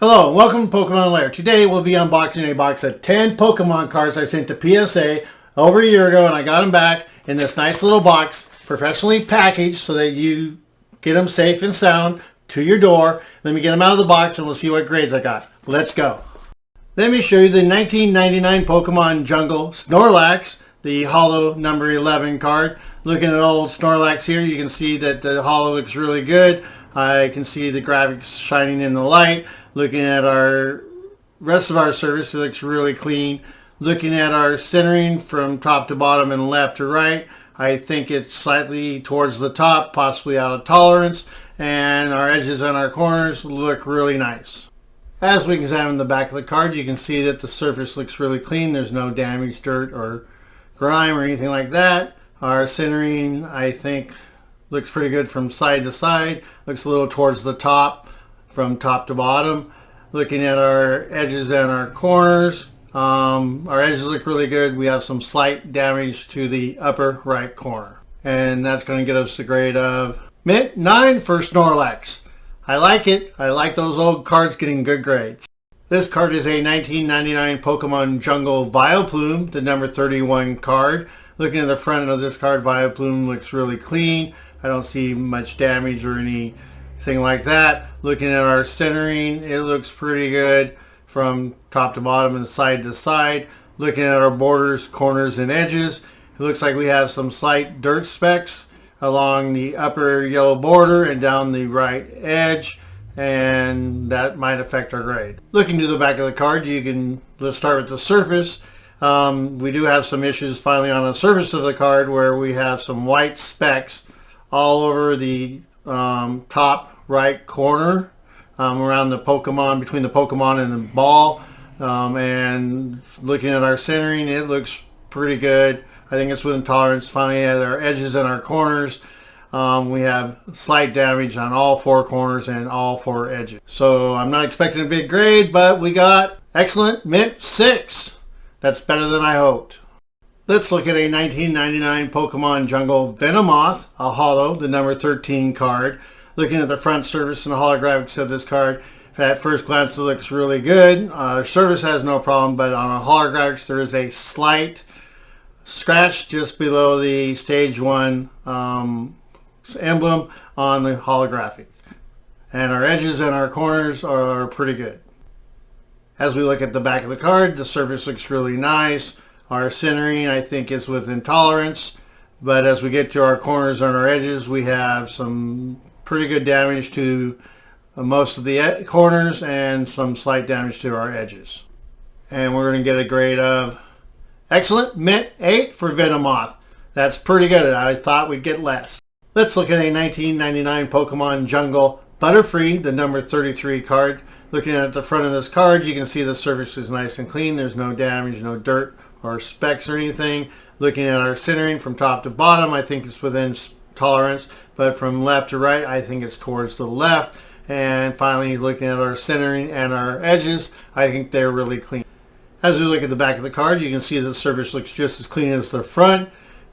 Hello and welcome to Pokemon Lair. Today we'll be unboxing a box of 10 Pokemon cards I sent to PSA over a year ago, and I got them back in this nice little box, professionally packaged so that you get them safe and sound to your door. Let me get them out of the box and we'll see what grades I got. Let's go. Let me show you the 1999 Pokemon Jungle Snorlax, the Holo number 11 card. Looking at old Snorlax here, you can see that the Holo looks really good. I can see the graphics shining in the light. Looking at our rest of our surface, it looks really clean. Looking at our centering from top to bottom and left to right, I think it's slightly towards the top, possibly out of tolerance, and our edges and our corners look really nice. As we examine the back of the card, you can see that the surface looks really clean. There's no damage, dirt, or grime or anything like that. Our centering, I think, looks pretty good from side to side. Looks a little towards the top, from top to bottom. Looking at our edges and our corners, our edges look really good. We have some slight damage to the upper right corner, and that's going to get us a grade of Mint 9 for Snorlax. I like it. I like those old cards getting good grades. This card is a 1999 Pokemon Jungle Vileplume, the number 31 card. Looking at the front of this card, Vileplume looks really clean. I don't see much damage or anything like that. Looking at our centering, it looks pretty good from top to bottom and side to side. Looking at our borders, corners, and edges, it looks like we have some slight dirt specks along the upper yellow border and down the right edge, and that might affect our grade. Looking to the back of the card, let's start with the surface. We do have some issues finally on the surface of the card where we have some white specks all over the top right corner, around the Pokemon, between the Pokemon and the ball, and looking at our centering, it looks pretty good. I think it's within tolerance. Finally, at our edges and our corners, we have slight damage on all four corners and all four edges. So I'm not expecting a big grade, but we got excellent, Mint 6. That's better than I hoped. Let's look at a 1999 Pokemon Jungle Venomoth, a Holo, the number 13 card. Looking at the front surface and the holographics of this card, at first glance it looks really good. Surface has no problem, but on our holographics there is a slight scratch just below the stage 1 emblem on the holographic. And our edges and our corners are pretty good. As we look at the back of the card, the surface looks really nice. Our centering, I think, is within tolerance, but as we get to our corners and our edges, we have some pretty good damage to most of the corners and some slight damage to our edges. And we're going to get a grade of excellent, Mint 8 for Venomoth. That's pretty good. I thought we'd get less. Let's look at a 1999 Pokemon Jungle Butterfree, the number 33 card. Looking at the front of this card, you can see the surface is nice and clean. There's no damage, no dirt or specks or anything. Looking at our centering from top to bottom, I think it's within tolerance, but from left to right, I think it's towards the left. And finally, looking at our centering and our edges, I think they're really clean. As we look at the back of the card, you can see the surface looks just as clean as the front.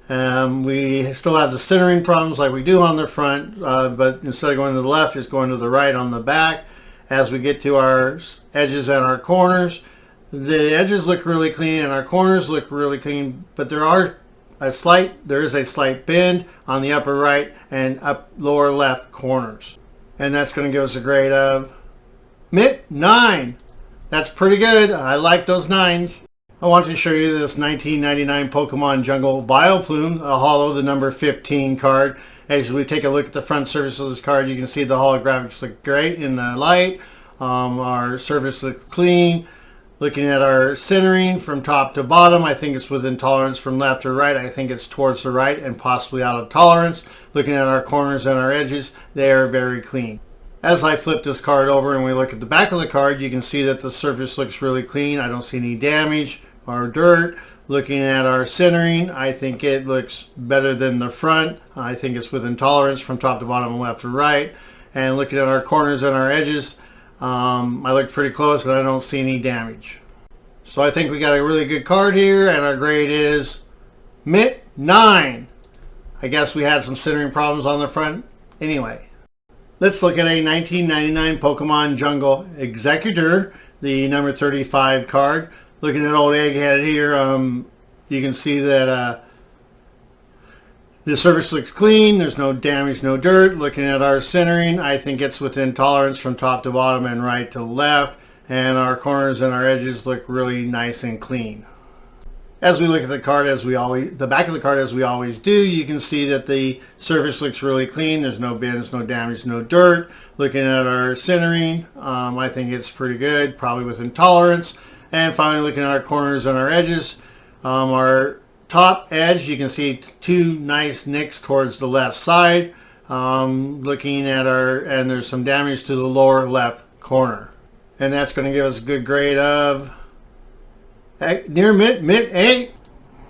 We still have the centering problems like we do on the front, but instead of going to the left, it's going to the right on the back. As we get to our edges and our corners, the edges look really clean and our corners look really clean, but there is a slight bend on the upper right and lower left corners. And that's going to give us a grade of Mint 9. That's pretty good. I like those 9s. I want to show you this 1999 Pokemon Jungle Vileplume, a Holo, the number 15 card. As we take a look at the front surface of this card, you can see the holographics look great in the light. Our surface looks clean. Looking at our centering from top to bottom, I think it's within tolerance. From left to right, I think it's towards the right and possibly out of tolerance. Looking at our corners and our edges, they are very clean. As I flip this card over and we look at the back of the card, you can see that the surface looks really clean. I don't see any damage or dirt. Looking at our centering, I think it looks better than the front. I think it's within tolerance from top to bottom and left to right. And looking at our corners and our edges, I looked pretty close and I don't see any damage. So I think we got a really good card here, and our grade is Mint 9. I guess we had some centering problems on the front anyway. Let's look at a 1999 Pokemon Jungle Exeggutor, the number 35 card. Looking at old Egghead here, you can see that the surface looks clean. There's no damage, no dirt. Looking at our centering, I think it's within tolerance from top to bottom and right to left. And our corners and our edges look really nice and clean. As we look at the card, the back of the card as we always do, you can see that the surface looks really clean. There's no bends, no damage, no dirt. Looking at our centering, I think it's pretty good, probably within tolerance. And finally, looking at our corners and our edges, our top edge, you can see two nice nicks towards the left side. Looking at and there's some damage to the lower left corner. And that's going to give us a good grade of near mid 8.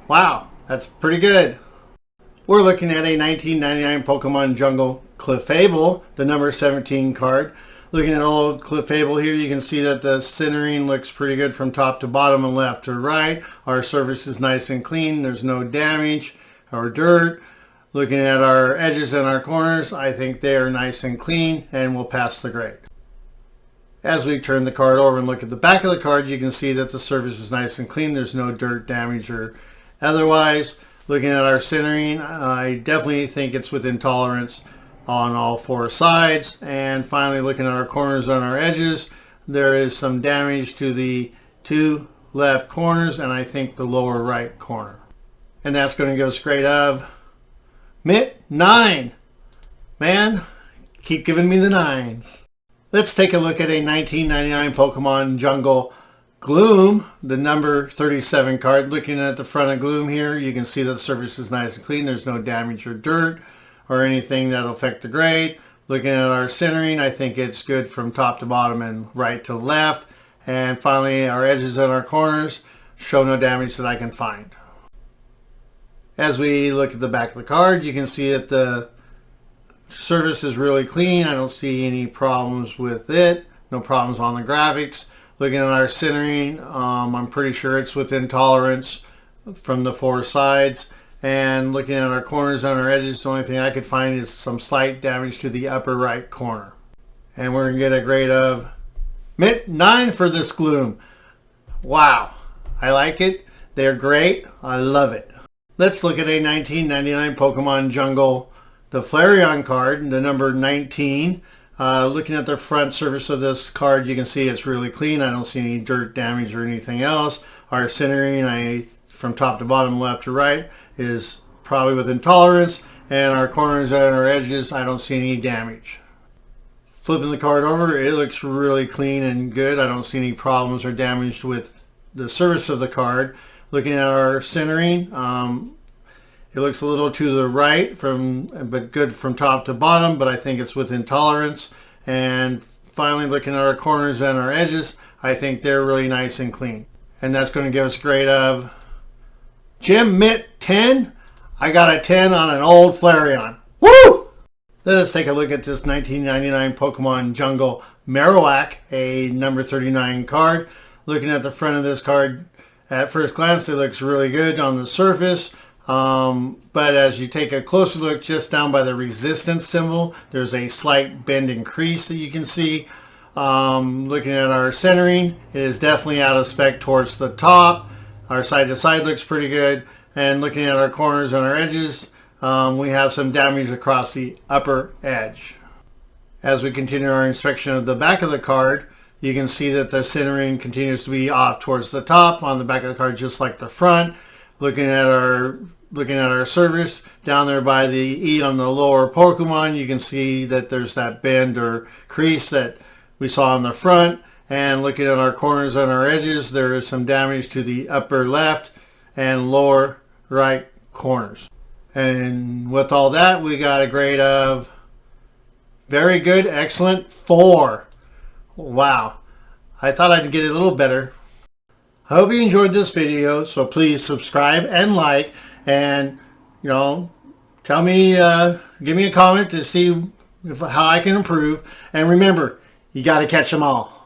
Wow, that's pretty good. We're looking at a 1999 Pokemon Jungle Clefable, the number 17 card. Looking at old Clefable here, you can see that the centering looks pretty good from top to bottom and left to right. Our surface is nice and clean. There's no damage or dirt. Looking at our edges and our corners, I think they are nice and clean and will pass the grade. As we turn the card over and look at the back of the card, you can see that the surface is nice and clean. There's no dirt, damage, or otherwise. Looking at our centering, I definitely think it's within tolerance on all four sides. And finally, looking at our corners and our edges, there is some damage to the two left corners and I think the lower right corner. And that's going to give us a grade of mid 9. Man, keep giving me the 9s. Let's take a look at a 1999 Pokemon Jungle Gloom, the number 37 card. Looking at the front of Gloom here, you can see that the surface is nice and clean. There's no damage or dirt or anything that'll affect the grade. Looking at our centering, I think it's good from top to bottom and right to left. And finally, our edges and our corners show no damage that I can find. As we look at the back of the card, you can see that the surface is really clean. I don't see any problems with it. No problems on the graphics. Looking at our centering, I'm pretty sure it's within tolerance from the four sides. And looking at our corners and our edges, the only thing I could find is some slight damage to the upper right corner. And we're going to get a grade of mid 9 for this Gloom. Wow, I like it. They're great. I love it. Let's look at a 1999 Pokemon Jungle, the Flareon card, the number 19. Looking at the front surface of this card, you can see it's really clean. I don't see any dirt, damage, or anything else. Our centering, from top to bottom, left to right, is probably within tolerance. And our corners and our edges, I don't see any damage. Flipping the card over, it looks really clean and good. I don't see any problems or damage with the surface of the card. Looking at our centering, it looks a little to the right, but good from top to bottom, but I think it's within tolerance. And finally, looking at our corners and our edges, I think they're really nice and clean. And that's going to give us a grade of Jim Mitt 10. I got a 10 on an old Flareon. Woo! Let us take a look at this 1999 Pokemon Jungle Marowak, a number 39 card. Looking at the front of this card, at first glance, it looks really good on the surface. But as you take a closer look just down by the resistance symbol, there's a slight bend and crease that you can see. Looking at our centering, it is definitely out of spec towards the top. Our side to side looks pretty good. And looking at our corners and our edges, we have some damage across the upper edge. As we continue our inspection of the back of the card, you can see that the centering continues to be off towards the top on the back of the card, just like the front. Looking at our surface down there by the E on the lower Pokemon, you can see that there's that bend or crease that we saw on the front. And looking at our corners and our edges, there is some damage to the upper left and lower right corners. And with all that, we got a grade of very good, excellent, 4. Wow. I thought I'd get it a little better. I hope you enjoyed this video, so please subscribe and like, and tell me, give me a comment to see how I can improve. And remember, you got to catch them all.